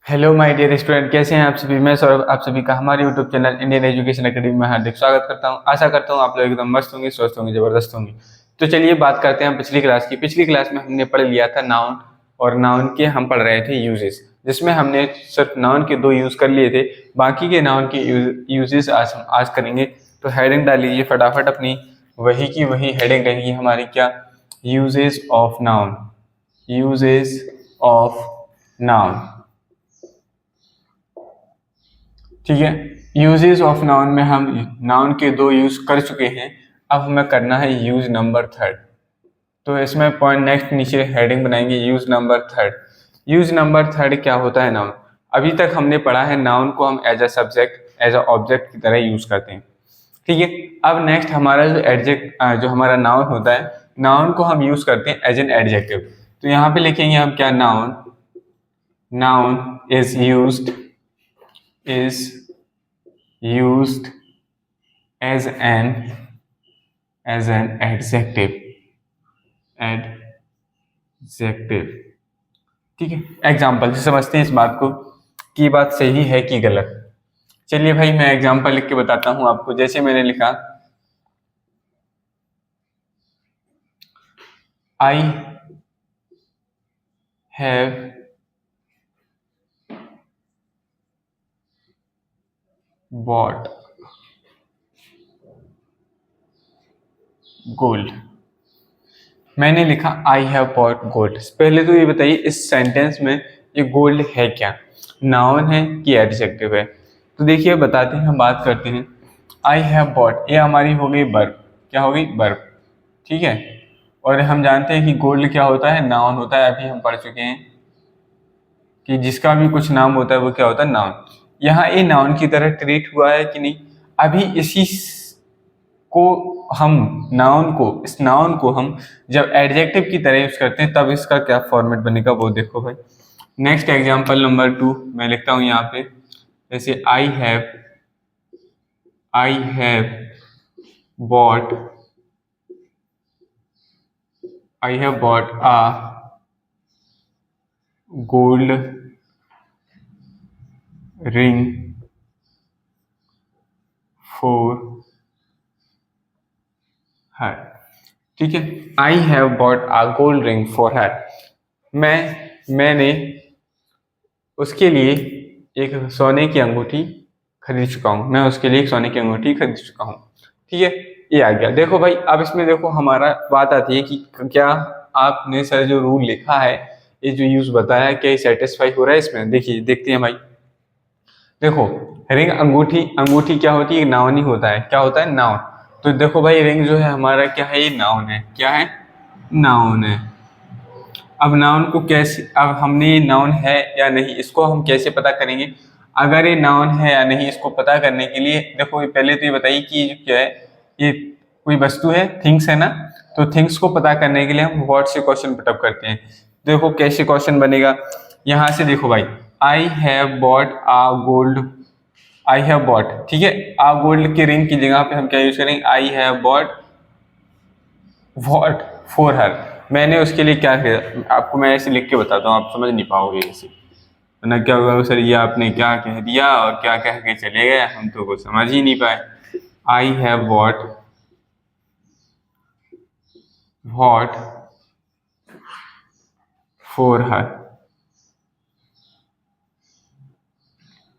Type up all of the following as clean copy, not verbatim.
Hello my dear student, कैसे हैं आप सभी। मैं सौरभ आप सभी का हमारे YouTube channel Indian education academy में हार्दिक स्वागत करता हूं। आशा करता हूं आप लोग एकदम मस्त होंगे, स्वस्थ होंगे, जबरदस्त होंगे। तो चलिए बात करते हैं पिछली क्लास की। पिछली क्लास में हमने पढ़ लिया था नाउन, और नाउन के हम पढ़ रहे थे यूजेस, जिसमें हमने सिर्फ नाउन के 2 यूज कर लिए थे। बाकी के नाउन के यूजेस आज करेंगे। तो हेडिंग डाल लीजिए फटाफट अपनी, वही की वही हेडिंग रहेगी हमारी, क्या, uses of noun. Uses of noun, ठीक है। यूजेस ऑफ नाउन में हम नाउन के 2 यूज कर चुके हैं। अब हमें करना है यूज नंबर 3। तो इसमें पॉइंट नेक्स्ट नीचे हेडिंग बनाएंगे यूज नंबर 3। यूज नंबर 3 क्या होता है नाउन। अभी तक हमने पढ़ा है नाउन को हम as a subject, as a object की तरह यूज करते हैं, ठीक है। अब नेक्स्ट हमारा जो हमारा नाउन होता है, नाउन को हम यूज करते हैं एज एन एडजेक्टिव। तो यहाँ पे लिखेंगे हम क्या, noun. Noun is used as an adjective, ठीक है। एग्जाम्पल से समझते हैं इस बात को कि ये बात सही है कि गलत। चलिए भाई मैं एग्जाम्पल लिख के बताता हूं आपको। जैसे मैंने लिखा, आई हैव बॉट गोल्ड। मैंने लिखा आई हैव बॉट गोल्ड। पहले तो ये बताइए इस सेंटेंस में ये गोल्ड है क्या, नाउन है कि एडजेक्टिव है। तो देखिए बताते हैं, हम बात करते हैं। आई हैव बॉट, ये हमारी हो गई वर्ब। क्या हो गई, वर्ब, ठीक है। और हम जानते हैं कि गोल्ड क्या होता है, नाउन होता है। अभी हम पढ़ चुके हैं कि जिसका भी कुछ नाम होता है वो क्या होता है, नाउन। यहाँ ये नाउन की तरह ट्रीट हुआ है कि नहीं। अभी को इस नाउन को हम जब एडजेक्टिव की तरह यूज करते हैं तब इसका क्या फॉर्मेट बनेगा वो देखो भाई। नेक्स्ट एग्जांपल नंबर 2 मैं लिखता हूं यहाँ पे। जैसे आई have bot a gold ring for her, ठीक है। आई have bot a gold ring for her, मैंने उसके लिए एक सोने की अंगूठी खरीद चुका हूँ। मैं उसके लिए एक सोने की अंगूठी खरीद चुका हूँ, ठीक है। ये आ गया। देखो भाई अब इसमें देखो हमारा बात आती है कि क्या आपने सर जो रूल लिखा है, ये जो यूज बताया है, क्या सेटिस्फाई हो रहा है इसमें। देखिए देखते हैं भाई। देखो रिंग, अंगूठी क्या होती है, नाउन ही होता है। क्या होता है, नाउन। तो देखो भाई रिंग जो है हमारा क्या है, ये नाउन है। क्या है, नाउन है। अब नाउन को कैसे, अब हमने ये नाउन है या नहीं इसको हम कैसे पता करेंगे। अगर ये नाउन है या नहीं इसको पता करने के लिए देखो पहले तो ये बताइए कि क्या है, ये कोई वस्तु है, थिंग्स है ना। तो थिंग्स को पता करने के लिए हम व्हाट से क्वेश्चन पुटअप करते हैं। देखो कैसे क्वेश्चन बनेगा। यहाँ से देखो भाई, I have bought a gold, I have bought, ठीक है। आ गोल्ड की रिंग की जगह पे हम क्या यूज करेंगे, आई have bot what for her, मैंने उसके लिए क्या किया। आपको मैं ऐसे लिख के बताता हूँ, आप समझ नहीं पाओगे ऐसे, वरना क्या होगा सर ये आपने क्या कह दिया और क्या कह के चले गए, हम तो कुछ समझ ही नहीं पाए। आई have bot what for her.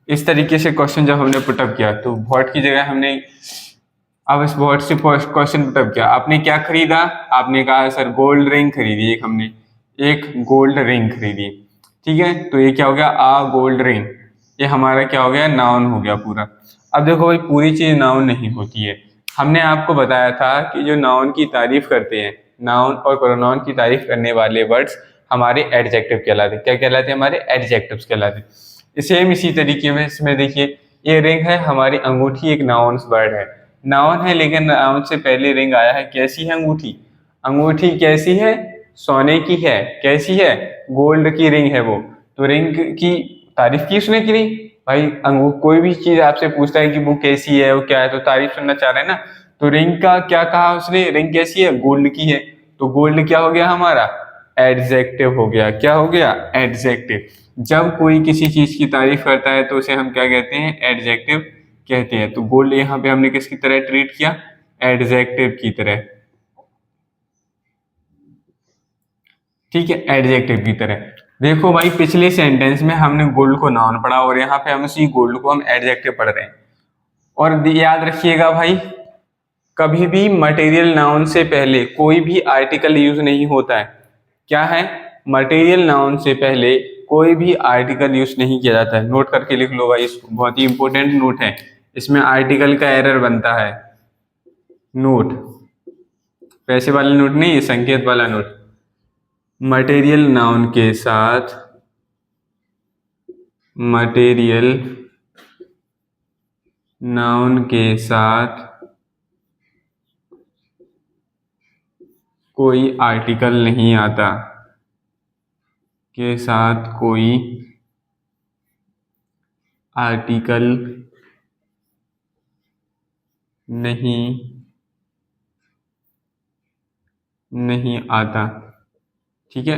इस तरीके से क्वेश्चन जब हमने पुटअप किया तो व्हाट की जगह हमने अब इस व्हाट से क्वेश्चन पुटअप किया। आपने क्या खरीदा, आपने कहा सर गोल्ड रिंग खरीदी, एक गोल्ड रिंग खरीदी, ठीक है। तो ये क्या हो गया, आ गोल्ड रिंग। ये हमारा क्या हो गया, नाउन हो गया पूरा। अब देखो भाई पूरी चीज नाउन नहीं होती है। हमने आपको बताया था कि जो नाउन की तारीफ करते हैं, नाउन और प्रोनाउन की तारीफ करने वाले वर्ड्स हमारे एडजेक्टिव कहलाते। क्या कहलाते, हमारे एडजेक्टिव्स कहलाते। सेम इसी तरीके में इसमें देखिए, ये रिंग है हमारी अंगूठी, एक नाउन वर्ड है, नाउन है, लेकिन नाउन से पहले रिंग आया है। कैसी है अंगूठी, अंगूठी कैसी है, सोने की है। कैसी है, गोल्ड की रिंग है वो। तो रिंग की तारीफ की उसने की नहीं भाई। कोई भी चीज आपसे पूछता है कि वो कैसी है, वो क्या है, तो तारीफ सुनना चाह रहे हैं ना। तो रिंग का क्या कहा उसने, रिंग कैसी है, गोल्ड की है। तो गोल्ड क्या हो गया हमारा, एडजेक्टिव हो गया। क्या हो गया, एडजेक्टिव। जब कोई किसी चीज की तारीफ करता है तो उसे हम क्या कहते हैं, एडजेक्टिव कहते हैं। तो गोल्ड यहाँ पे हमने किसकी तरह ट्रीट किया, एडजेक्टिव की तरह, ठीक है, एडजेक्टिव की तरह। देखो भाई पिछले सेंटेंस में हमने गोल्ड को नाउन पढ़ा और यहाँ पे हम उसी गोल्ड को हम एडजेक्टिव पढ़ रहे हैं। और याद रखिएगा भाई, कभी भी मटेरियल नाउन से पहले कोई भी आर्टिकल यूज नहीं होता है। क्या है, मटेरियल नाउन से पहले कोई भी आर्टिकल यूज नहीं किया जाता है। नोट करके लिख लो भाई इसको, बहुत ही इंपॉर्टेंट नोट है, इसमें आर्टिकल का एरर बनता है। नोट, पैसे वाला नोट नहीं, ये संकेत वाला नोट। मटेरियल नाउन के साथ, मटेरियल नाउन के साथ कोई आर्टिकल नहीं आता, के साथ कोई आर्टिकल नहीं आता, ठीक है।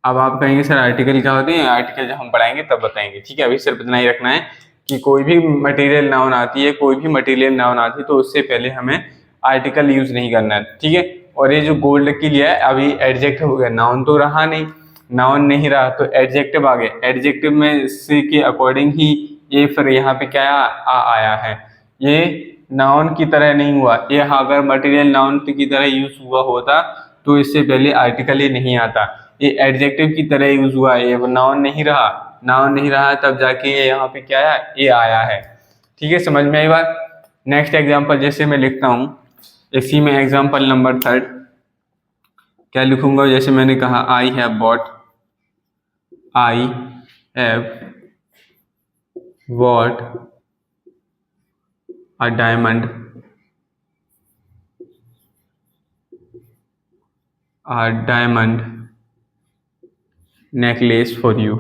अब आप कहेंगे सर आर्टिकल क्या होते हैं, आर्टिकल जब हम पढ़ाएंगे तब बताएंगे, ठीक है। अभी सिर्फ इतना ही रखना है कि कोई भी मटेरियल नाउन आती है, कोई भी मटेरियल नाउन आती है तो उससे पहले हमें आर्टिकल यूज नहीं करना है, ठीक है। और ये जो गोल्ड के लिए है, अभी एडजेक्टिव हो गया, नाउन तो रहा नहीं, नाउन नहीं रहा तो एडजेक्टिव आ गया। एडजेक्टिव में से के अकॉर्डिंग ही ये फिर यहाँ पे क्या आया है, ये नाउन की तरह नहीं हुआ। ये अगर मटेरियल नाउन की तरह यूज हुआ होता तो इससे पहले आर्टिकल ही नहीं आता, ये एडजेक्टिव की तरह यूज हुआ है, ये नाउन नहीं रहा। नाउन नहीं रहा तब जाके ये यहाँ पे क्या है, ये आया है, ठीक है। समझ में आई बात। नेक्स्ट एग्जांपल जैसे मैं लिखता हूँ, इसी में एग्जांपल नंबर 3 क्या लिखूंगा, जैसे मैंने कहा आई have bought a diamond necklace for you,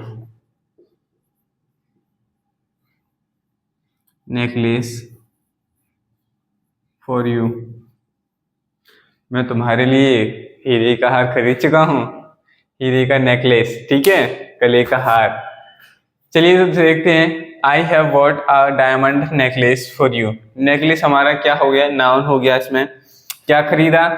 necklace for you। मैं तुम्हारे लिए हीरे का हार खरीद चुका हूँ, हीरे का नेकलेस, ठीक है, गले का हार। चलिए तो देखते हैं, आई have bought a diamond necklace for you. Necklace हमारा क्या हो गया, नाउन हो गया। इसमें क्या खरीदा,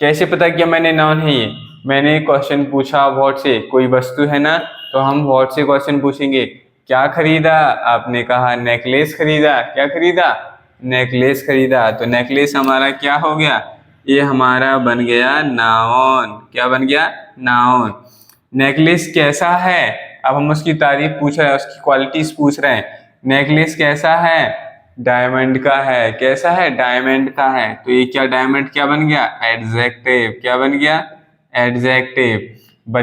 कैसे पता किया मैंने नाउन है ये, मैंने क्वेश्चन पूछा व्हाट से, कोई वस्तु है ना, तो हम व्हाट से क्वेश्चन पूछेंगे। क्या खरीदा, आपने कहा नेकलेस खरीदा। क्या खरीदा, नेकलेस खरीदा। तो नेकलेस हमारा क्या हो गया, ये हमारा बन गया नाउन। क्या बन गया, नाउन। नेकलेस कैसा है, अब हम उसकी तारीफ पूछ रहे हैं, उसकी क्वालिटीज पूछ रहे हैं। नेकलेस कैसा है, डायमंड का है। कैसा है, डायमंड का है। तो ये क्या, डायमंड क्या बन गया, एडजेक्टिव। क्या बन गया, एडजेक्टिव।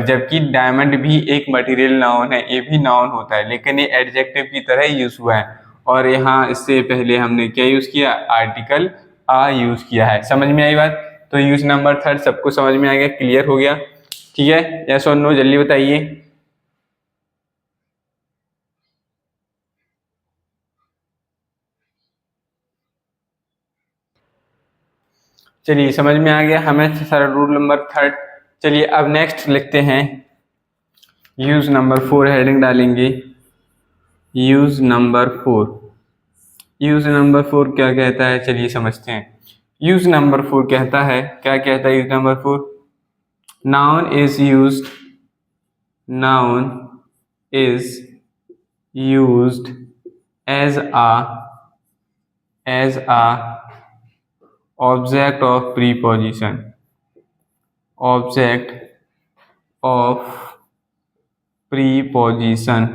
जबकि डायमंड भी एक मटेरियल नाउन है, ये भी नाउन होता है, लेकिन ये एडजेक्टिव की तरह यूज हुआ है। और यहाँ इससे पहले हमने क्या यूज किया, आर्टिकल आ यूज किया है। समझ में आई बात। तो यूज नंबर 3 सबको समझ में आ गया, क्लियर हो गया, ठीक है। यस और नो जल्दी बताइए। चलिए समझ में आ गया हमें सारा रूल नंबर 3। चलिए अब नेक्स्ट लिखते हैं, यूज नंबर 4 हेडिंग डालेंगे। यूज नंबर 4, यूज नंबर 4 क्या कहता है, चलिए समझते हैं। यूज नंबर 4 कहता है, क्या कहता है use number 4, noun is used, noun is used as a object of preposition, object of preposition।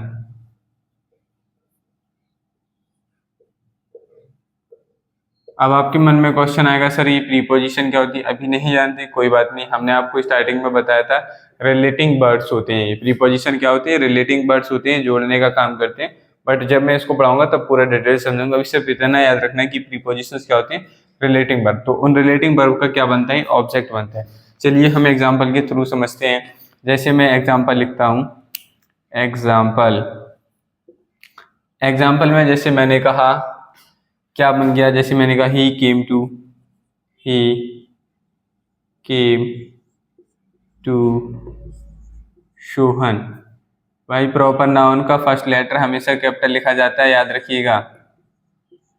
अब आपके मन में क्वेश्चन आएगा, सर ये प्रीपोजिशन क्या होती है, अभी नहीं जानते, कोई बात नहीं, हमने आपको स्टार्टिंग में बताया था, रिलेटिंग वर्ड्स होते हैं ये। प्रीपोजिशन क्या होते हैं, रिलेटिंग वर्ड्स होते हैं, जोड़ने का काम करते हैं। बट जब मैं इसको पढ़ाऊंगा तब पूरा डिटेल समझूंगा। अभी सिर्फ इतना याद रखना है कि प्रीपोजिशंस क्या होते हैं, रिलेटिंग वर्ब। तो उन रिलेटिंग वर्ब का क्या बनता है, ऑब्जेक्ट बनता है। चलिए हम एग्जाम्पल के थ्रू समझते हैं। जैसे मैं एग्जाम्पल लिखता हूँ, एग्जाम्पल में जैसे मैंने कहा, क्या बन गया, जैसे मैंने कहा ही केम टू शोहन, भाई प्रॉपर नाउन का फर्स्ट लेटर हमेशा कैपिटल लिखा जाता है, याद रखिएगा।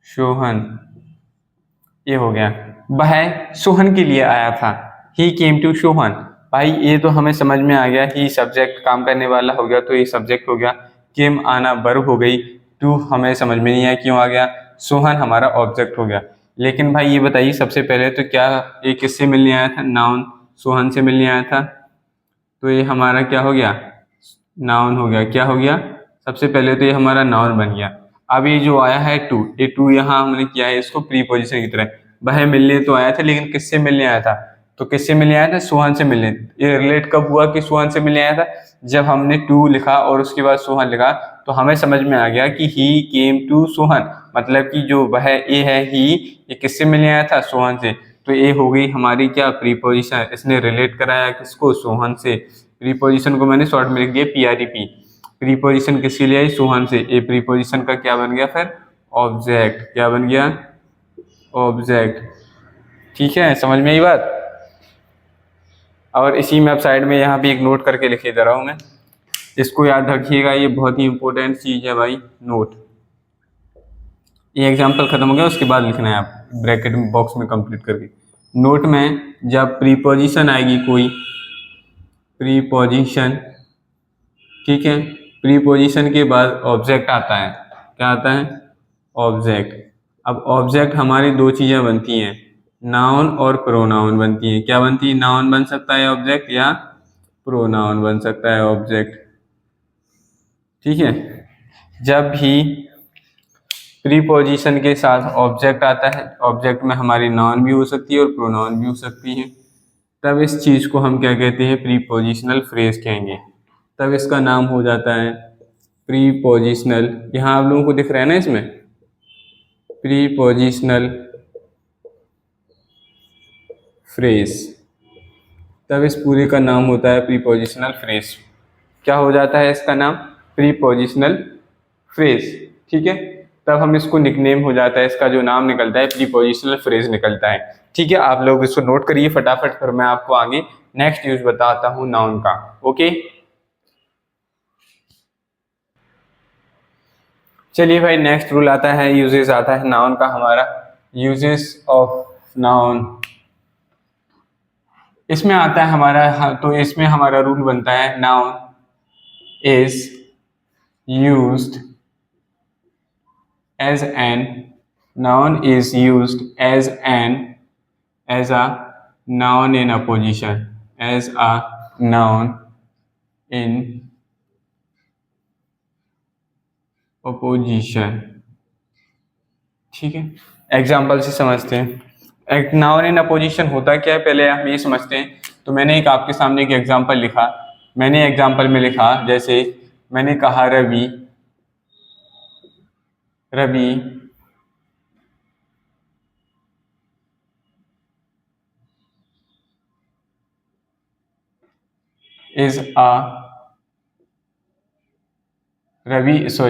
सोहन, ये हो गया। वह सोहन के लिए आया था, ही केम टू सोहन। भाई ये तो हमें समझ में आ गया, ही सब्जेक्ट काम करने वाला हो गया तो ये सब्जेक्ट हो गया, केम आना वर्ब हो गई, टू हमें समझ में नहीं आया क्यों आ गया, सोहन हमारा ऑब्जेक्ट हो गया। लेकिन भाई ये बताइए सबसे पहले तो क्या ये किससे मिलने आया था, नाउन सोहन से मिलने आया था, तो ये हमारा क्या हो गया, नाउन हो गया। क्या हो गया, सबसे पहले तो ये हमारा नाउन बन गया। अब ये जो आया है टू, ये टू यहाँ हमने किया है इसको प्रीपोजिशन की तरह। वह मिलने तो आया था लेकिन किससे मिलने आया था, तो किससे मिलने आया था, सोहन से मिलने। ये रिलेट कब हुआ कि सोहन से मिलने आया था, जब हमने टू लिखा और उसके बाद सोहन लिखा तो हमें समझ में आ गया कि ही केम टू सोहन, मतलब कि जो वह ये है ही, ये किससे मिलने आया था, सोहन से। तो ये हो गई हमारी क्या, प्रीपोजिशन। इसने रिलेट कराया किसको, सोहन से। प्रीपोजिशन को मैंने शॉर्ट में लिख दिया PREP। प्रीपोजिशन किसके लिए आई, सोहन से। ए प्रीपोजिशन का क्या बन गया फिर, ऑब्जेक्ट। क्या बन गया, ऑब्जेक्ट। ठीक है, समझ में आई बात। और इसी में अब साइड में यहाँ पे एक नोट करके लिखे दे रहा हूँ मैं, इसको याद रखिएगा, ये बहुत ही इंपॉर्टेंट चीज है भाई, नोट। ये एग्जाम्पल खत्म हो गया, उसके बाद लिखना है आप ब्रैकेट में बॉक्स में कंप्लीट करके। नोट में जब प्रीपोजिशन आएगी कोई, प्रीपोजिशन, ठीक है, प्रीपोजिशन के बाद ऑब्जेक्ट आता है। क्या आता है, ऑब्जेक्ट। अब ऑब्जेक्ट हमारी दो चीजें बनती हैं, नाउन और प्रोनाउन बनती हैं। क्या बनती है, नाउन बन सकता है ऑब्जेक्ट या प्रोनाउन बन सकता है ऑब्जेक्ट। ठीक है, जब भी प्रीपोजिशन के साथ ऑब्जेक्ट आता है, ऑब्जेक्ट में हमारी नाउन भी हो सकती है और प्रोनाउन भी हो सकती है, तब इस चीज को हम क्या कहते हैं, प्रीपोजिशनल फ्रेज कहेंगे। तब इसका नाम हो जाता है प्रीपोजिशनल। यहाँ आप लोगों को दिख रहा है ना इसमें, प्रीपोजिशनल फ्रेज। तब इस पूरे का नाम होता है प्रीपोजिशनल फ्रेज। क्या हो जाता है इसका नाम, प्रीपोजिशनल फ्रेज। ठीक है, तब हम इसको निकनेम हो जाता है, इसका जो नाम निकलता है प्रीपोजिशनल फ्रेज निकलता है। ठीक है, आप लोग इसको नोट करिए फटाफट, फिर मैं आपको आगे नेक्स्ट यूज बताता हूँ नाउन का। ओके, चलिए भाई, नेक्स्ट रूल आता है, यूजेस आता है नाउन का हमारा। यूजेस ऑफ नाउन, इसमें आता है हमारा, तो इसमें हमारा रूल बनता है, noun is used as an, noun is used as an, as a noun in a position, as a noun in opposition। ठीक है, एग्जाम्पल से समझते हैं। एक नाउन इन अपोजिशन होता क्या है, पहले हम ये समझते हैं। तो मैंने एक आपके सामने एक एग्जाम्पल लिखा, मैंने एग्जाम्पल में लिखा, जैसे मैंने कहा Ravi, Ravi is a, Ravi is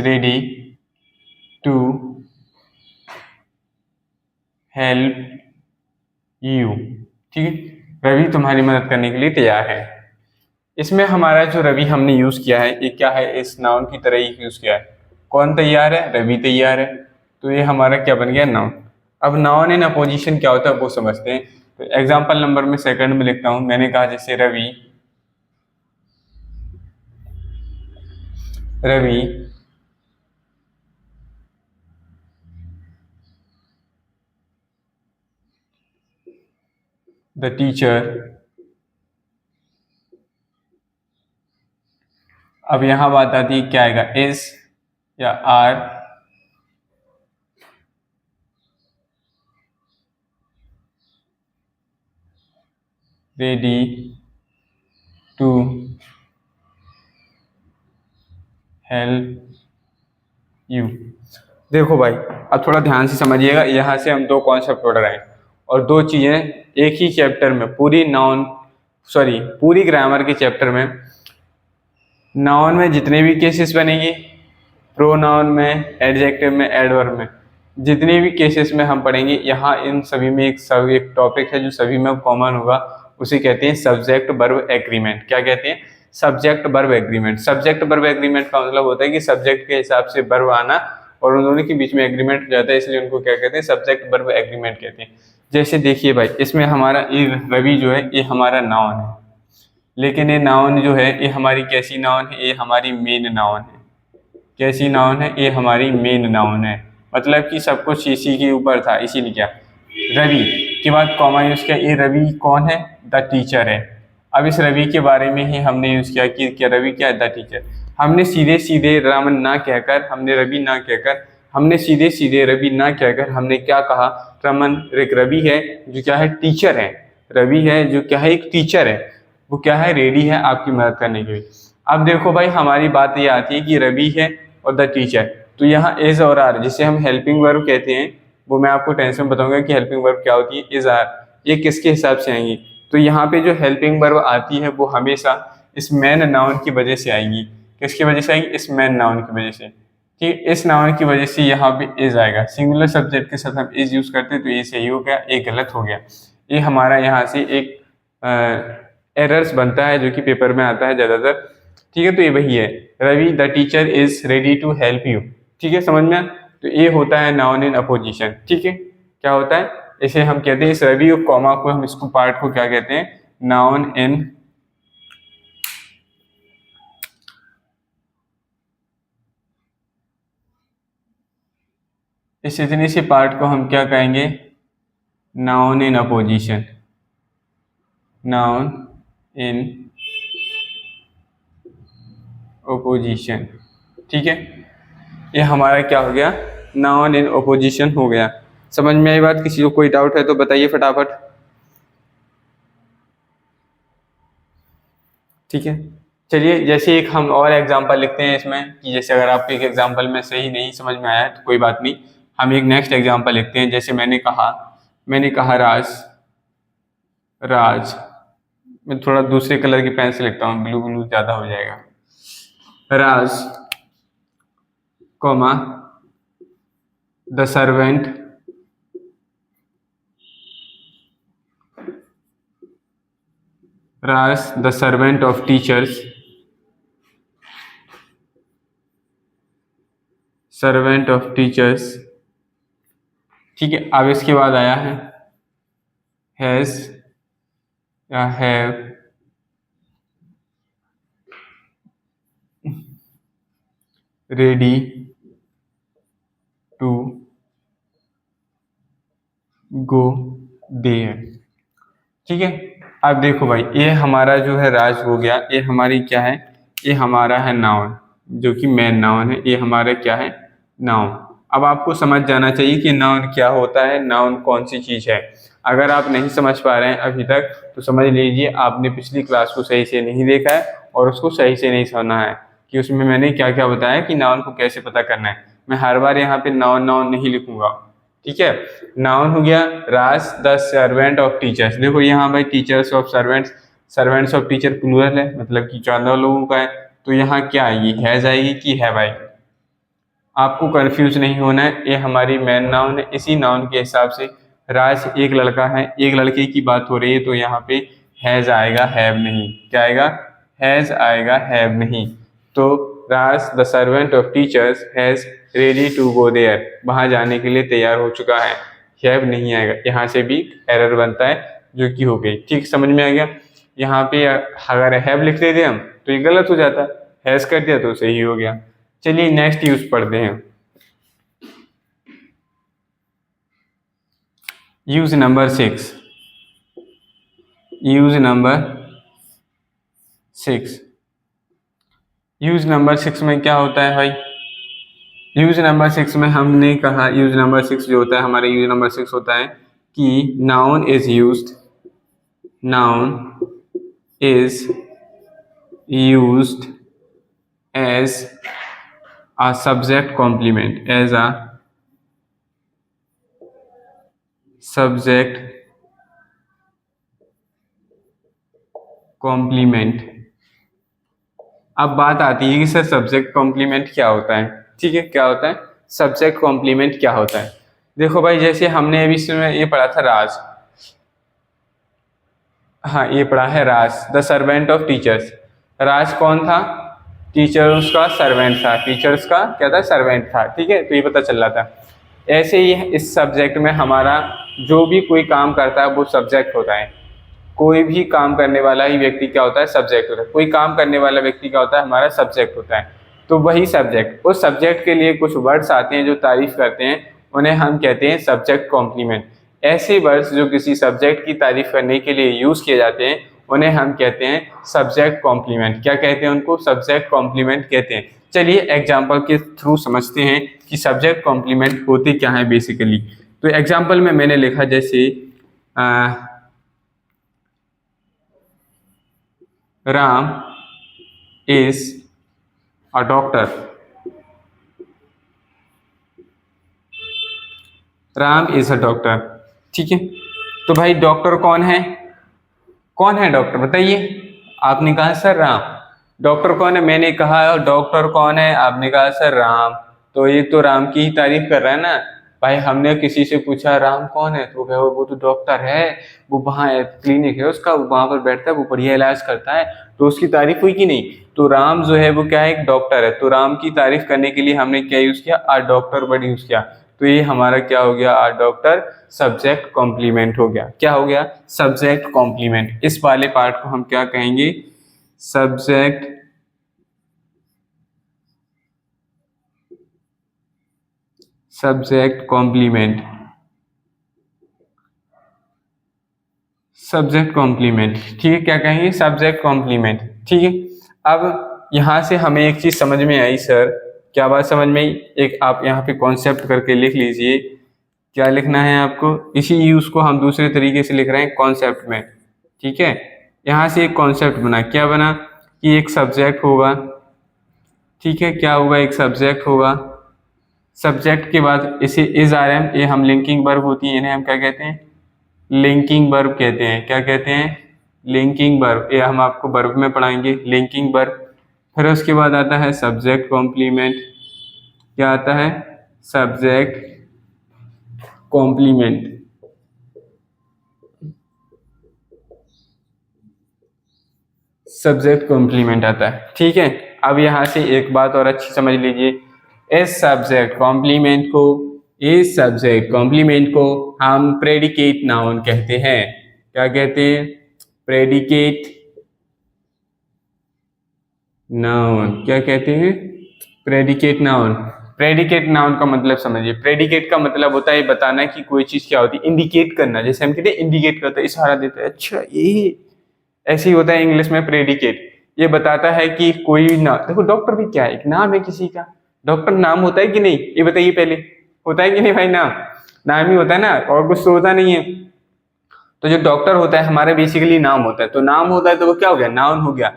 ready to help you। ठीक है, रवि तुम्हारी मदद करने के लिए तैयार है। इसमें हमारा जो रवि हमने यूज किया है, ये क्या है, इस नाउन की तरह ही यूज किया है। कौन तैयार है, रवि तैयार है, तो ये हमारा क्या बन गया, नाउन। अब नाउन इन अपोजिशन क्या होता है वो समझते हैं। तो एग्जाम्पल नंबर में सेकंड में लिखता हूं, मैंने कहा जैसे रवि द टीचर। अब यहां बात आती है क्या आएगा, इज या are ready to help you. देखो भाई, अब थोड़ा ध्यान से समझिएगा, यहाँ से हम दो कॉन्सेप्ट पढ़ रहे हैं और दो चीजें एक ही चैप्टर में, पूरी ग्रामर के चैप्टर में। नाउन में जितने भी केसेस बनेंगे, प्रोनाउन में, एडजेक्टिव में, एडवर्ब में, जितने भी केसेस में हम पढ़ेंगे, यहाँ इन सभी में एक टॉपिक है जो सभी में कॉमन होगा, उसे कहते हैं सब्जेक्ट वर्ब एग्रीमेंट। क्या कहते हैं? Subject verb agreement. Subject verb agreement का मतलब होता है कि सब्जेक्ट के हिसाब से वर्ब आना और उन दोनों के बीच में एग्रीमेंट हो जाता है, इसलिए उनको क्या कहते हैं? सब्जेक्ट वर्ब एग्रीमेंट कहते हैं। जैसे देखिए भाई, इसमें हमारा ये रवि जो है ये हमारा नाउन है, लेकिन ये नाउन जो है ये हमारी कैसी नाउन है? ये हमारी मेन नाउन है। कैसी नाउन है? ये हमारी मेन नाउन है, मतलब कि सब कुछ इसी के ऊपर था, इसीलिए क्या रवि के बाद कॉमा यूज किया। ये रवि कौन है? द टीचर है। अब इस रवि के बारे में ही हमने यूज किया कि क्या रवि क्या है? The teacher. हमने सीधे सीधे रमन ना कहकर, हमने रवि ना कहकर, हमने सीधे सीधे रवि ना कहकर हमने क्या कहा? रमन एक रवि है जो क्या है? टीचर है। रवि है जो क्या है? एक टीचर है। वो क्या है? रेडी है आपकी मदद करने के लिए। अब देखो भाई, हमारी बात ये आती है कि रवि है और द टीचर, तो यहाँ इज और आर जिसे हम हेल्पिंग वर्ब कहते हैं, वो मैं आपको टेंस में बताऊंगा कि हेल्पिंग वर्ब क्या होती है। इज आर ये किसके हिसाब से आएंगी? तो यहाँ पे जो हेल्पिंग वर्ब आती है वो हमेशा इस मैन नाउन की वजह से आएगी। किसकी वजह से आएगी? इस मैन नाउन की वजह से। ठीक, इस नाउन की वजह से यहाँ पे इज आएगा। सिंगुलर सब्जेक्ट के साथ हम इज यूज करते हैं तो ये सही हो गया, ये गलत हो गया। ये हमारा यहाँ से एक एरर्स बनता है जो कि पेपर में आता है ज़्यादातर। ठीक है, तो ये वही है, Ravi the teacher is ready to help you. ठीक है, समझ में? तो ये होता है नाउन इन अपोजिशन। ठीक है, क्या होता है? इसे हम कहते हैं, इस रवि और कॉमा को हम इसको पार्ट को क्या कहते हैं? नाउन इन इस इतने से पार्ट को हम क्या कहेंगे? Noun in opposition. Noun in opposition. ठीक है, ये हमारा क्या हो गया? नाउन इन ओपोजिशन हो गया। समझ में आई बात? किसी को कोई डाउट है तो बताइए फटाफट। ठीक है, चलिए जैसे एक हम और एग्जांपल लिखते हैं इसमें, कि जैसे अगर आपको एक एग्जांपल में सही नहीं समझ में आया तो कोई बात नहीं, हम एक नेक्स्ट एग्जांपल लिखते हैं। जैसे मैंने कहा राज। राज मैं थोड़ा दूसरे कलर की पेन से लिखता हूँ, ब्लू ब्लू ज़्यादा हो जाएगा। Raj comma the servant Raj, the servant of teachers, servant of teachers। ठीक है, अब इसके बाद आया है has या have ready to go there। ठीक है, अब देखो भाई, ये हमारा जो है राज हो गया, ये हमारी क्या है? ये हमारा है नाउन, जो कि मेन नाउन है। ये हमारा क्या है? नाउन। अब आपको समझ जाना चाहिए कि नाउन क्या होता है, नाउन कौन सी चीज़ है। अगर आप नहीं समझ पा रहे हैं अभी तक तो समझ लीजिए आपने पिछली क्लास को सही से नहीं देखा है और उसको सही से नहीं सुना है कि उसमें मैंने क्या क्या बताया कि नाउन को कैसे पता करना है। मैं हर बार यहाँ पे नाउन नाउन नहीं लिखूंगा। ठीक है, नाउन हो गया Raj the servant of teachers. देखो यहाँ भाई, teachers of servants, servants of teacher plural है, मतलब कि 14 लोगों का है, तो यहाँ क्या आएगी? हैज आएगी कि हैव आएगी? आपको कंफ्यूज नहीं होना है, ये हमारी मेन नाउन है। इसी नाउन के हिसाब से राज एक लड़का है, एक लड़के की बात हो रही है, तो यहाँ पे हैज आएगा, हैव नहीं। क्या आएगा? हैज आएगा, हैव नहीं। तो Raj the servant of teachers has ready to go there, वहाँ जाने के लिए तैयार हो चुका है। हैव नहीं आएगा, यहाँ से भी एरर बनता है जो कि हो गई। ठीक, समझ में आ गया? यहाँ पे अगर हैव लिख देते हम तो ये गलत हो जाता, हैज कर दिया तो सही हो गया। चलिए नेक्स्ट यूज पढ़ते हैं। Use number 6। Use number 6। Use number 6 में क्या होता है भाई? यूज नंबर 6 में हमने कहा, यूज नंबर 6 जो होता है हमारे, यूज नंबर 6 होता है कि noun is used, noun is used as a subject complement, as a subject complement। अब बात आती है कि सर सब्जेक्ट कॉम्प्लीमेंट क्या होता है? ठीक है, क्या होता है सब्जेक्ट कॉम्प्लीमेंट? क्या होता है? देखो भाई, जैसे हमने अभी इसमें ये पढ़ा था राज, हाँ ये पढ़ा है राज, द सर्वेंट ऑफ टीचर्स। राज कौन था? टीचर्स का सर्वेंट था, टीचर्स का क्या था? सर्वेंट था। ठीक है, तो ये पता चल रहा था। ऐसे ही इस सब्जेक्ट में हमारा जो भी कोई काम करता है वो सब्जेक्ट होता है। कोई भी काम करने वाला ही व्यक्ति क्या होता है? सब्जेक्ट होता है। कोई काम करने वाला व्यक्ति क्या होता है? हमारा सब्जेक्ट होता है। तो वही सब्जेक्ट, उस सब्जेक्ट के लिए कुछ वर्ड्स आते हैं जो तारीफ करते हैं, उन्हें हम कहते हैं सब्जेक्ट कॉम्प्लीमेंट। ऐसे वर्ड्स जो किसी सब्जेक्ट की तारीफ करने के लिए यूज किए जाते हैं उन्हें हम कहते हैं सब्जेक्ट कॉम्प्लीमेंट। क्या कहते हैं उनको? सब्जेक्ट कॉम्प्लीमेंट कहते हैं। चलिए एग्जाम्पल के थ्रू समझते हैं कि सब्जेक्ट कॉम्प्लीमेंट होते क्या है बेसिकली। तो एग्जाम्पल में मैंने लिखा जैसे Ram is a doctor. Ram is a doctor. ठीक है, तो भाई डॉक्टर कौन है? कौन है डॉक्टर बताइए? आपने कहा सर राम। डॉक्टर कौन है? मैंने कहा डॉक्टर कौन है? आपने कहा सर राम। तो ये तो राम की ही तारीफ कर रहा है ना भाई। हमने किसी से पूछा राम कौन है, तो कहे वो तो डॉक्टर है, वो वहाँ क्लिनिक है उसका, वो वहाँ पर बैठता है, वो बढ़िया इलाज करता है, तो उसकी तारीफ हुई कि नहीं? तो राम जो है वो क्या है? एक डॉक्टर है। तो राम की तारीफ करने के लिए हमने क्या यूज किया? आ डॉक्टर वर्ड यूज किया। तो ये हमारा क्या हो गया? आ डॉक्टर सब्जेक्ट कॉम्प्लीमेंट हो गया। क्या हो गया? Subject complement. इस वाले पार्ट को हम क्या कहेंगे? Subject subject complement. Subject complement, ठीक है, क्या कहेंगे? Subject complement. ठीक है, अब यहां से हमें एक चीज समझ में आई सर। क्या बात समझ में आई? एक आप यहाँ पे कॉन्सेप्ट करके लिख लीजिए। क्या लिखना है आपको? इसी यूज को हम दूसरे तरीके से लिख रहे हैं कॉन्सेप्ट में। ठीक है, यहाँ से एक कॉन्सेप्ट बना। क्या बना? कि एक सब्जेक्ट होगा। ठीक है, क्या होगा? एक सब्जेक्ट होगा। सब्जेक्ट के बाद इसे इज आर एम, ये हम लिंकिंग वर्ब होती है, इन्हें हम क्या कहते हैं? लिंकिंग वर्ब कहते हैं। क्या कहते हैं? Linking verb. ये हम आपको वर्ब में पढ़ाएंगे, लिंकिंग वर्ब। फिर उसके बाद आता है सब्जेक्ट कॉम्प्लीमेंट। क्या आता है? Subject complement. सब्जेक्ट कॉम्प्लीमेंट आता है। ठीक है, अब यहाँ से एक बात और अच्छी समझ लीजिए। इस सब्जेक्ट कॉम्प्लीमेंट को हम प्रेडिकेट नाउन कहते हैं। क्या कहते हैं? Predicate noun. क्या कहते हैं? Predicate noun. प्रेडिकेट नाउन का मतलब समझिए। प्रेडिकेट का मतलब होता है बताना कि कोई चीज क्या होती है, इंडिकेट करना। जैसे हम कहते हैं इंडिकेट करता है, इशारा देता है, अच्छा ये ऐसे ही होता है इंग्लिश में प्रेडिकेट। ये बताता है कि कोई ना, देखो डॉक्टर भी क्या है? एक नाम है किसी का। डॉक्टर नाम होता है कि नहीं, ये बताइए पहले। होता है कि नहीं भाई? नाम नाम ही होता है ना, और कुछ तो होता नहीं है। तो जो डॉक्टर होता है हमारा बेसिकली नाम होता है। तो नाम होता है तो वो क्या हो गया? नाउन हो गया।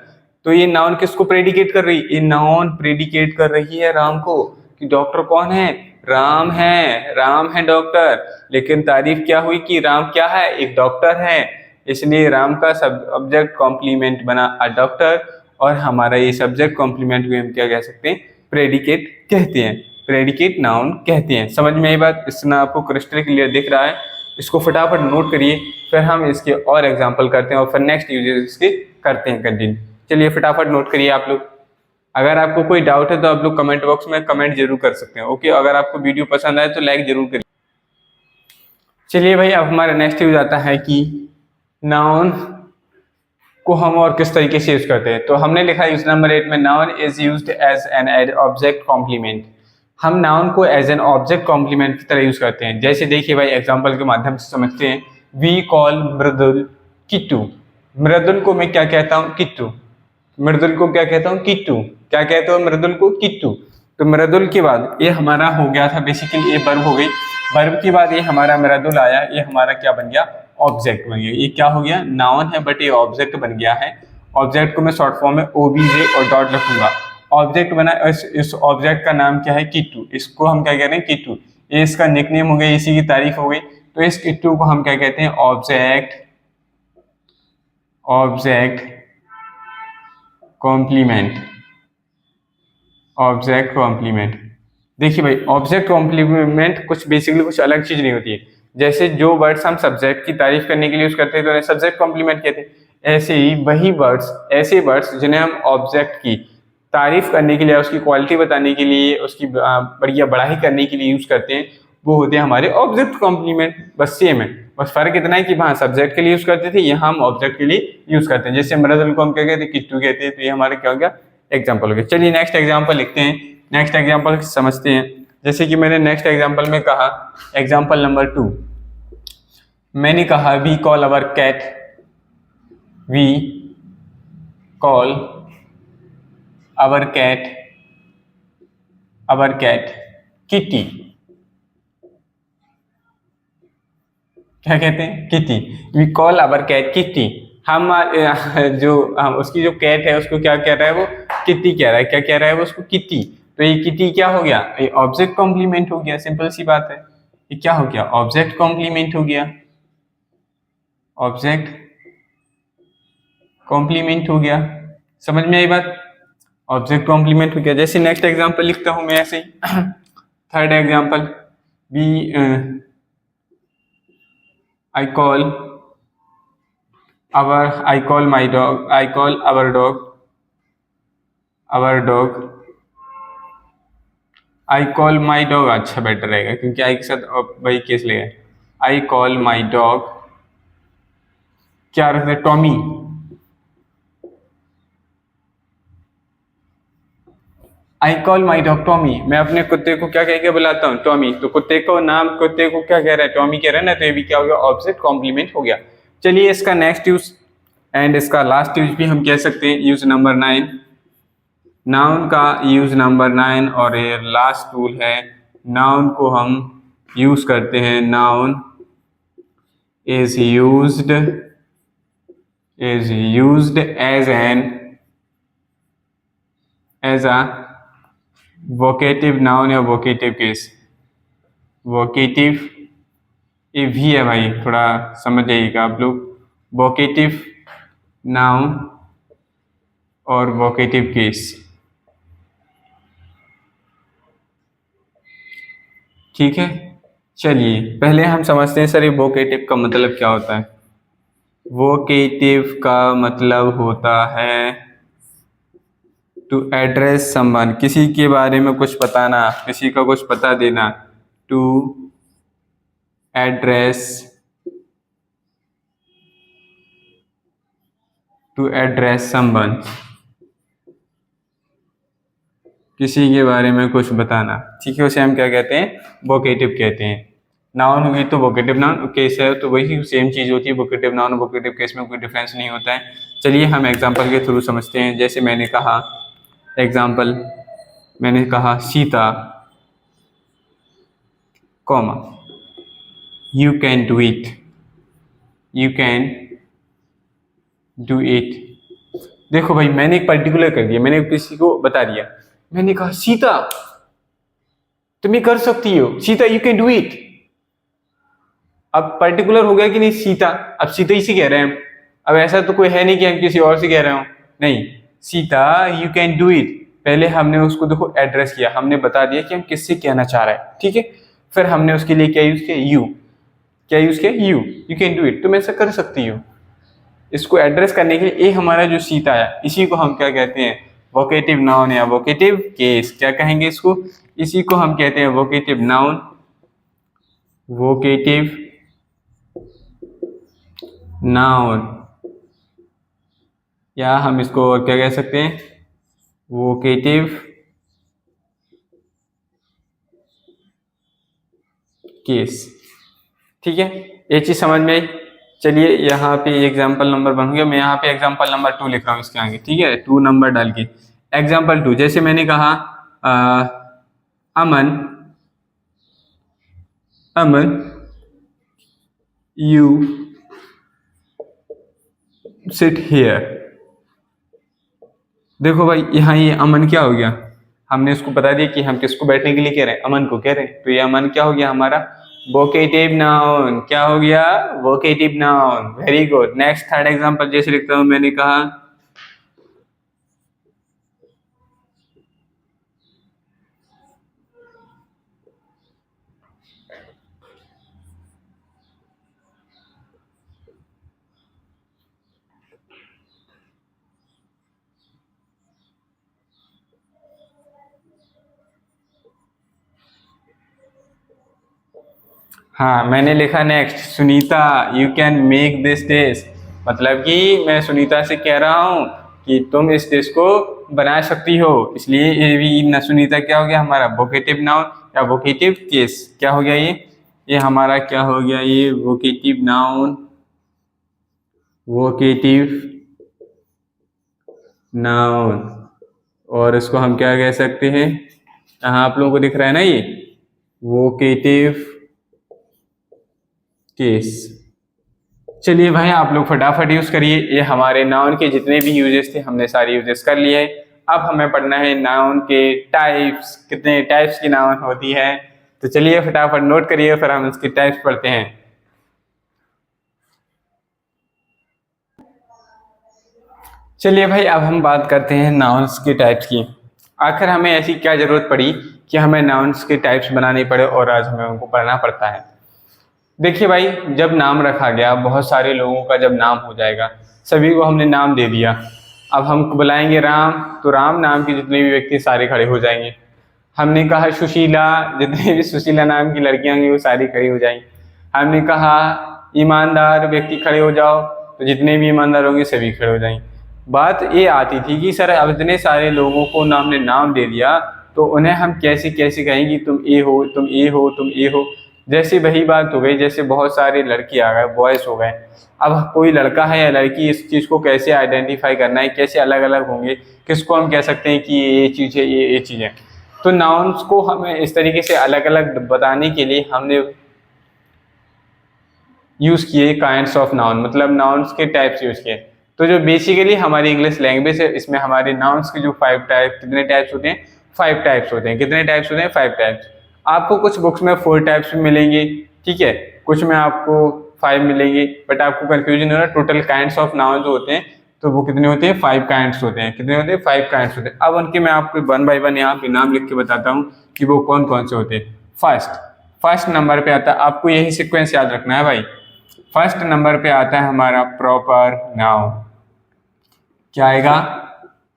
तो ये नाउन किसको प्रेडिकेट कर रही है? ये नाउन प्रेडिकेट कर रही है राम को, कि डॉक्टर कौन है? राम है। राम है डॉक्टर। लेकिन तारीफ क्या हुई? कि राम क्या है? एक डॉक्टर है। इसलिए राम का सब्जेक्ट कॉम्प्लीमेंट बना अ डॉक्टर, और हमारा ये सब्जेक्ट कॉम्प्लीमेंट भी हम क्या कह सकते हैं? प्रेडिकेट कहते हैं, प्रेडिकेट नाउन कहते हैं। समझ में आई बात? इसमें आपको क्रिस्टल क्लियर दिख रहा है? इसको फटाफट नोट करिए, फिर हम इसके और एग्जाम्पल करते हैं और फिर नेक्स्ट यूजेस इसके करते हैं कंटिन्यू। चलिए फटाफट नोट करिए आप लोग। अगर आपको कोई डाउट है तो आप लोग कमेंट बॉक्स में कमेंट जरूर कर सकते हैं। ओके, अगर आपको वीडियो पसंद आए तो लाइक जरूर करिए। चलिए भाई, अब हमारा नेक्स्ट यूज आता है कि नाउन को हम और किस तरीके से यूज करते हैं। तो हमने लिखा यूज नंबर 8 में, noun is used as an object complement. हम नाउन को एज एन ऑब्जेक्ट कॉम्प्लीमेंट की तरह यूज करते हैं। जैसे देखिए भाई, एग्जांपल के माध्यम से समझते हैं। वी कॉल मृदुल किट्टू। मृदुल को मैं क्या कहता हूँ? किट्टू। मृदुल को क्या कहता हूँ? किट्टू। क्या कहते हो मृदुल को? किट्टू। तो मृदुल के बाद ये हमारा हो गया था बेसिकली, ये वर्ब हो गई। वर्ब के बाद ये हमारा मृदुल आया, ये हमारा क्या बन गया? ऑब्जेक्ट बन गया। ये क्या हो गया? नाउन है बट ये ऑब्जेक्ट बन गया है। ऑब्जेक्ट को मैं शॉर्ट फॉर्म में ओबीजे और डॉट रखूंगा। ऑब्जेक्ट बना। इस ऑब्जेक्ट का नाम क्या है? किट्टू। इसको हम क्या कह रहे हैं? किट्टू। ये इसका निकनेम हो गया, इसी की तारीफ हो गई। तो इस किट्टू को हम क्या कहते हैं? Object object complement. Object complement. देखिए भाई, ऑब्जेक्ट कॉम्प्लीमेंट कुछ बेसिकली कुछ अलग चीज नहीं होती है। जैसे जो वर्ड्स हम सब्जेक्ट की तारीफ करने के लिए यूज करते हैं तो उन्हें सब्जेक्ट कॉम्प्लीमेंट कहते हैं, ऐसे ही वही वर्ड्स, ऐसे वर्ड्स जिन्हें हम ऑब्जेक्ट की तारीफ करने के लिए, उसकी क्वालिटी बताने के लिए, उसकी बढ़िया बढ़ाई करने के लिए यूज करते हैं, वो होते हैं हमारे ऑब्जेक्ट कॉम्प्लीमेंट। बस सेम है, बस फर्क इतना है कि वहाँ सब्जेक्ट के लिए यूज करते थे, यहाँ हम ऑब्जेक्ट के लिए यूज करते हैं। जैसे मृदुल को हम क्या कहते हैं, किट्टू कहते हैं, तो ये हमारा क्या हो गया, एग्जाम्पल हो गया। चलिए नेक्स्ट एग्जाम्पल लिखते हैं, नेक्स्ट एग्जाम्पल समझते हैं। जैसे कि मैंने नेक्स्ट एग्जाम्पल में कहा, एग्जाम्पल नंबर 2, मैंने कहा we call our cat, we call our cat, our cat kitty. क्या कहते हैं, kitty. We call our cat kitty. हम जो हम उसकी जो कैट है उसको क्या कह रहा है, वो किटी कह रहा है। क्या कह रहा है वो, उसको किटी। तो ये किटी क्या हो गया, ये ऑब्जेक्ट कॉम्प्लीमेंट हो गया, सिंपल सी बात है। ये क्या हो गया, ऑब्जेक्ट कॉम्प्लीमेंट हो गया, ऑब्जेक्ट कॉम्प्लीमेंट हो गया। समझ में आई बात, ऑब्जेक्ट कॉम्प्लीमेंट हो गया। जैसे नेक्स्ट एग्जांपल लिखता हूं मैं ऐसे ही third example, B I call I call my dog, I call our dog, I call my dog अच्छा बेटर रहेगा क्योंकि आई के साथ वही केस लेगा। I call my dog, क्या रखते हैं, Tommy. I call my dog Tommy, मैं अपने कुत्ते को क्या कह के बुलाता हूँ, टॉमी। तो कुत्ते को नाम, कुत्ते को क्या कह रहा है, टॉमी कह रहा है ना, तो ये भी क्या हो गया, ऑब्जेक्ट कॉम्प्लीमेंट हो गया। चलिए इसका नेक्स्ट यूज एंड इसका लास्ट यूज भी हम कह सकते हैं, यूज नंबर 9, नाउन का यूज नंबर 9, और ये लास्ट टूल है। नाउन को हम यूज करते हैं, noun is used as a vocative noun या वोकेटिव केस। वोकेटिव ये भी है भाई, थोड़ा समझ जाइएगा आप लोग, वोकेटिव नाउन और वोकेटिव केस। ठीक है, चलिए पहले हम समझते हैं सर ये वोकेटिव का मतलब क्या होता है। वोकेटिव का मतलब होता है टू एड्रेस समवन, किसी के बारे में कुछ बताना, किसी का कुछ बता देना। To address, to address someone, किसी के बारे में कुछ बताना, ठीक है, उसे हम क्या कहते हैं, वोकेटिव कहते हैं। नाउन हुई तो वोकेटिव नाउन, केस है तो वही सेम चीज होती है, वोकेटिव नाउन और वोकेटिव केस में कोई डिफरेंस नहीं होता है। चलिए हम एग्जांपल के थ्रू समझते हैं। जैसे मैंने कहा एग्जांपल, मैंने कहा Sita, comma, you can do it, you can do it. देखो भाई मैंने एक पर्टिकुलर कर दिया, मैंने किसी को बता दिया, मैंने कहा सीता तुम ये कर सकती हो, Sita you can do it. अब पर्टिकुलर हो गया कि नहीं, सीता, अब सीता ही से कह रहे हैं हम। अब ऐसा तो कोई है नहीं कि हम किसी और से कह रहे हो, नहीं, Sita you can do it. पहले हमने उसको देखो एड्रेस किया, हमने बता दिया कि हम किससे कहना चाह रहे हैं, ठीक है। फिर हमने उसके लिए क्या यूज किया, यू, क्या यूज किया, यू कैन डू इट, तुम ऐसा कर सकती हो। इसको एड्रेस करने के लिए ये हमारा जो सीता है, इसी को हम क्या कहते हैं, वोकेटिव नाउन या वोकेटिव केस, क्या कहेंगे इसको, इसी को हम कहते हैं वोकेटिव नाउन, वोकेटिव नाउन, या हम इसको और क्या कह सकते हैं, वोकेटिव केस। ठीक है, ये चीज समझ में आई। चलिए यहाँ पे एग्जाम्पल नंबर 1 हो गया, मैं यहाँ पे एग्जाम्पल नंबर 2 लिख रहा हूँ इसके आगे, ठीक है, 2 नंबर डाल के। एग्जाम्पल 2, जैसे मैंने कहा अमन, अमन यू सिट हियर। देखो भाई यहाँ ये अमन क्या हो गया, हमने उसको बता दिया कि हम किसको बैठने के लिए कह रहे हैं, अमन को कह रहे हैं, तो ये अमन क्या हो गया हमारा, वोकेटिव नाउन। क्या हो गया, vocative noun. Very good. Next third example जैसे लिखता हूं, मैंने कहा हाँ, मैंने लिखा next, Sunita you can make this dish, मतलब कि मैं सुनीता से कह रहा हूँ कि तुम इस डिश को बना सकती हो। इसलिए ये भी न सुनीता क्या हो गया हमारा वोकेटिव नाउन या वोकेटिव केस, क्या हो गया ये हमारा क्या हो गया, ये वोकेटिव नाउन, वोकेटिव नाउन। और इसको हम क्या कह सकते हैं, यहाँ आप लोगों को दिख रहा है ना ये वोकेटिव केस। चलिए भाई आप लोग फटाफट यूज करिए, ये हमारे नाउन के जितने भी यूजेस थे हमने सारे यूजेस कर लिए। अब हमें पढ़ना है नाउन के टाइप्स, कितने टाइप्स की नाउन होती है। तो चलिए फटाफट नोट करिए, फिर हम इसके टाइप्स पढ़ते हैं। चलिए भाई अब हम बात करते हैं नाउन्स के टाइप्स की। आखिर हमें ऐसी क्या जरूरत पड़ी कि हमें नाउन्स के टाइप्स बनाने पड़े और आज हमें उनको पढ़ना पड़ता है। देखिए भाई, जब नाम रखा गया, बहुत सारे लोगों का जब नाम हो जाएगा, सभी को हमने नाम दे दिया। अब हम बुलाएंगे राम, तो राम नाम के जितने भी व्यक्ति सारे खड़े हो जाएंगे। हमने कहा सुशीला, जितने भी सुशीला नाम की लड़कियां होंगी वो सारी खड़ी हो जाएंगी। हमने कहा ईमानदार व्यक्ति खड़े हो जाओ, तो जितने भी ईमानदार होंगे सभी खड़े हो जाएंगे। बात ये आती थी कि सर अब इतने सारे लोगों को हमने नाम दे दिया, तो उन्हें हम कैसे कैसे कहेंगे तुम ए हो, तुम ए हो, तुम ए हो। जैसे वही बात हो गई, जैसे बहुत सारे लड़की आ गए, बॉयज़ हो गए। अब कोई लड़का है या लड़की, इस चीज़ को कैसे आइडेंटिफाई करना है, कैसे अलग अलग होंगे, किसको हम कह सकते हैं कि ये चीज़ है, ये चीज़ है। तो नाउन्स को हमें इस तरीके से अलग अलग बताने के लिए हमने यूज़ किए काइंड्स ऑफ नाउन, मतलब नाउन्स के टाइप्स यूज़ किए। तो जो बेसिकली हमारी इंग्लिश लैंग्वेज है, इसमें हमारे नाउन्स के जो 5 टाइप, कितने टाइप्स होते हैं, 5 टाइप्स होते हैं। कितने टाइप्स होते हैं, 5 टाइप्स। आपको कुछ बुक्स में 4 टाइप्स मिलेंगे, ठीक है, कुछ में आपको 5 मिलेंगे, बट आपको कंफ्यूजन हो रहा है। टोटल काइंड्स ऑफ नाउन जो होते हैं, तो वो कितने होते हैं, 5 काइंड्स होते हैं। कितने होते हैं, 5 काइंड्स होते हैं। अब उनके मैं आपको 1 बाय 1 यहाँ पे नाम लिख के बताता हूँ कि वो कौन कौन से होते हैं। फर्स्ट नंबर पे आता है, आपको यही सिक्वेंस याद रखना है भाई। फर्स्ट नंबर पे आता है हमारा प्रॉपर नाउन। क्या आएगा,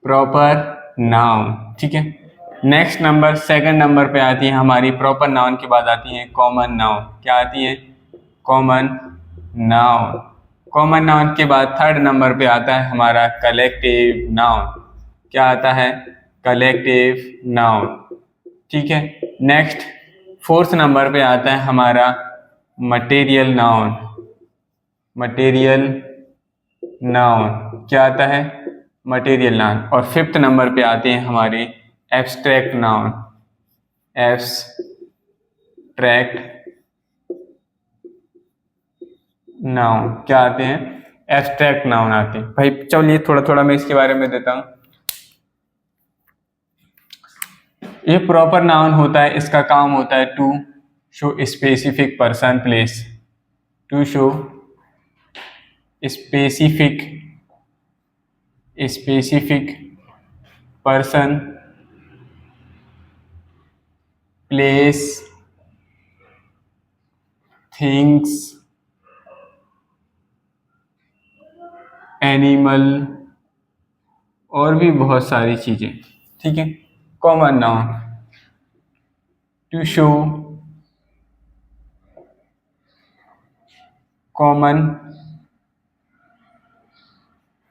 प्रॉपर नाउन, ठीक है। नेक्स्ट नंबर, सेकंड नंबर पे आती है हमारी प्रॉपर नाउन के बाद आती है कॉमन नाउन। क्या आती है, कॉमन नाउन। कॉमन नाउन के बाद थर्ड नंबर पे आता है हमारा कलेक्टिव नाउन। क्या आता है, कलेक्टिव नाउन, ठीक है। नेक्स्ट फोर्थ नंबर पे आता है हमारा मटेरियल नाउन। मटेरियल नाउन क्या आता है, मटेरियल नाउन। और फिफ्थ नंबर पे आते हैं हमारे एब्स्ट्रैक्ट नाउन। एब्स्ट्रैक्ट नाउन क्या आते हैं, एब्स्ट्रैक्ट नाउन आते हैं। भाई चलिए थोड़ा थोड़ा मैं इसके बारे में देता हूँ। ये प्रॉपर नाउन होता है, इसका काम होता है to show specific person place, to show specific person place things animal और भी बहुत सारी चीजें, ठीक है। Common noun to show common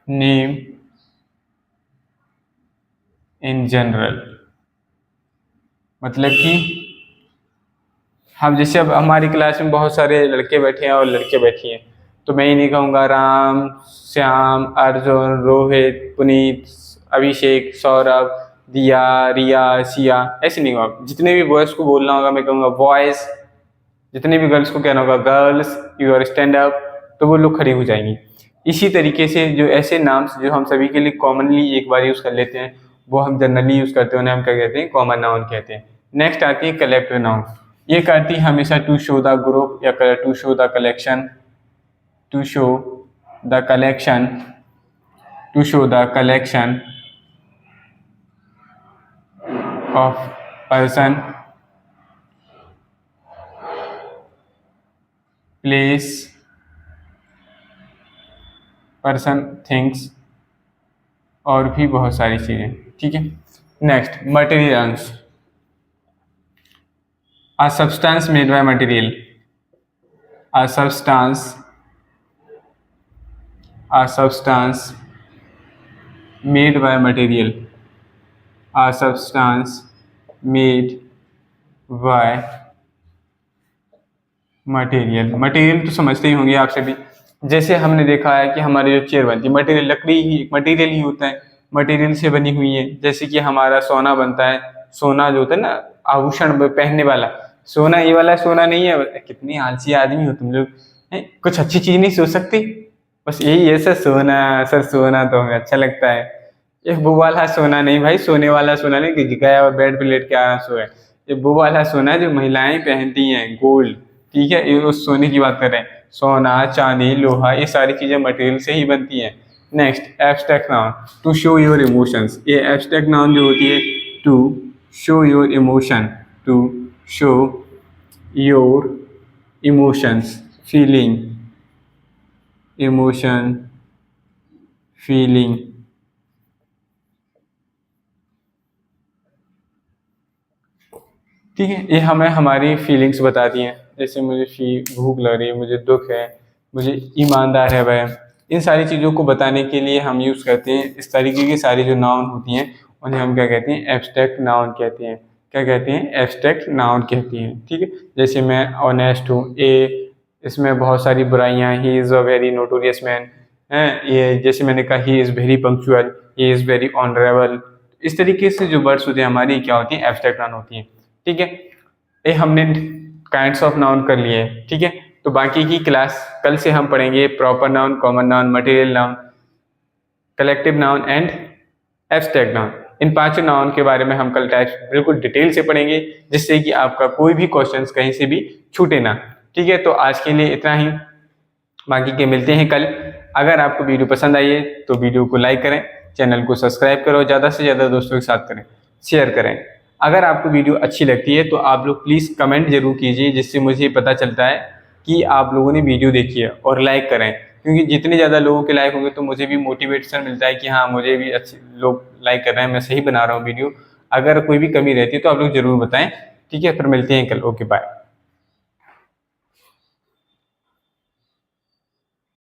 name in general, मतलब कि हम जैसे अब हमारी क्लास में बहुत सारे लड़के बैठे हैं और लड़के बैठी हैं, तो मैं ये नहीं कहूँगा राम, श्याम, अर्जुन, रोहित, पुनीत, अभिषेक, सौरभ, दिया, रिया, सिया, ऐसे नहीं होगा। जितने भी बॉयज़ को बोलना होगा मैं कहूँगा बॉयज़, जितने भी गर्ल्स को कहना होगा गर्ल्स, यूर स्टैंड अप, तो वो लोग खड़ी हो जाएंगी। इसी तरीके से जो ऐसे नाम्स जो हम सभी के लिए कॉमनली एक बार यूज़ कर लेते हैं, वो हम जनरली यूज़ करते हैं, उन्हें हम क्या कहते हैं, कॉमन नाउन कहते हैं। नेक्स्ट आती है कलेक्टिव नाउन। ये करती है हमेशा टू शो द ग्रुप या to show the collection, to show the collection, to show the collection of person place person things और भी बहुत सारी चीज़ें, ठीक है। Next materials, a substance made by material. a substance made by material, a substance made by material तो समझते ही होंगे आप सभी। जैसे हमने देखा है कि हमारी जो चेयर बनती है मटेरियल, लकड़ी ही मटेरियल ही होता है, मटेरियल से बनी हुई है। जैसे कि हमारा सोना बनता है, सोना जो होता है ना आभूषण पहनने वाला, सोना ये वाला सोना नहीं है। कितनी आलसी आदमी हो तुम लोग, कुछ अच्छी चीज नहीं सोच सकते। बस यही है सर, सोना सर, सोना तो हमें अच्छा लगता है। ये वो वाला सोना नहीं भाई, सोने वाला सोना नहीं कि गया और बेड पे लेट के आराम सोए। ये वो वाला सोना है जो महिलाएं पहनती हैं, गोल्ड। ठीक है, ये उस सोने की बात कर रहे हैं। सोना, चांदी, लोहा, ये सारी चीजें मटेरियल से ही बनती हैं। Next, abstract noun, to show your emotions. ये एब्स्ट्रैक्ट नाउन जो होती है, to show your emotion, to show your emotions, feeling, emotion, feeling. ठीक है, ये हमें हमारी फीलिंग्स बताती हैं। जैसे मुझे भूख लग रही है, मुझे दुख है, मुझे ईमानदार है वह। इन सारी चीज़ों को बताने के लिए हम यूज़ करते हैं इस तरीके की सारी जो नाउन होती हैं, उन्हें हम क्या कहते हैं, एब्स्ट्रैक्ट नाउन कहते हैं। क्या कहते हैं, एब्स्ट्रैक्ट नाउन कहती हैं। ठीक है, जैसे मैं ऑनेस्ट हूँ, इसमें बहुत सारी बुराइयाँ, he is a very notorious man है। ये जैसे मैंने कहा, he is very punctual, he is very honourable. इस तरीके से जो वर्ड्स होते हैं हमारी क्या होती हैं, एब्स्ट्रैक्ट नाउन होती हैं। ठीक है, ये हमने काइंड्स ऑफ नाउन कर लिए हैं। ठीक है, तो बाकी की क्लास कल से हम पढ़ेंगे proper noun, common noun, material noun, collective noun and abstract noun. इन पांचों नाउन के बारे में हम कल टाइप्स बिल्कुल डिटेल से पढ़ेंगे, जिससे कि आपका कोई भी क्वेश्चंस कहीं से भी छूटे ना। ठीक है, तो आज के लिए इतना ही, बाकी के मिलते हैं कल। अगर आपको वीडियो पसंद आई है तो वीडियो को लाइक करें, चैनल को सब्सक्राइब करो, ज़्यादा से ज़्यादा दोस्तों के साथ करें, शेयर करें। अगर आपको वीडियो अच्छी लगती है तो आप लोग प्लीज़ कमेंट जरूर कीजिए, जिससे मुझे पता चलता है कि आप लोगों ने वीडियो देखी है, और लाइक करें, क्योंकि जितने ज़्यादा लोगों के लाइक होंगे तो मुझे भी मोटिवेशन मिलता है कि हाँ, मुझे भी अच्छे लोग लाइक कर रहे हैं, मैं सही बना रहा हूँ वीडियो। अगर कोई भी कमी रहती है तो आप लोग ज़रूर बताएं। ठीक है, फिर मिलते हैं कल। Okay, bye.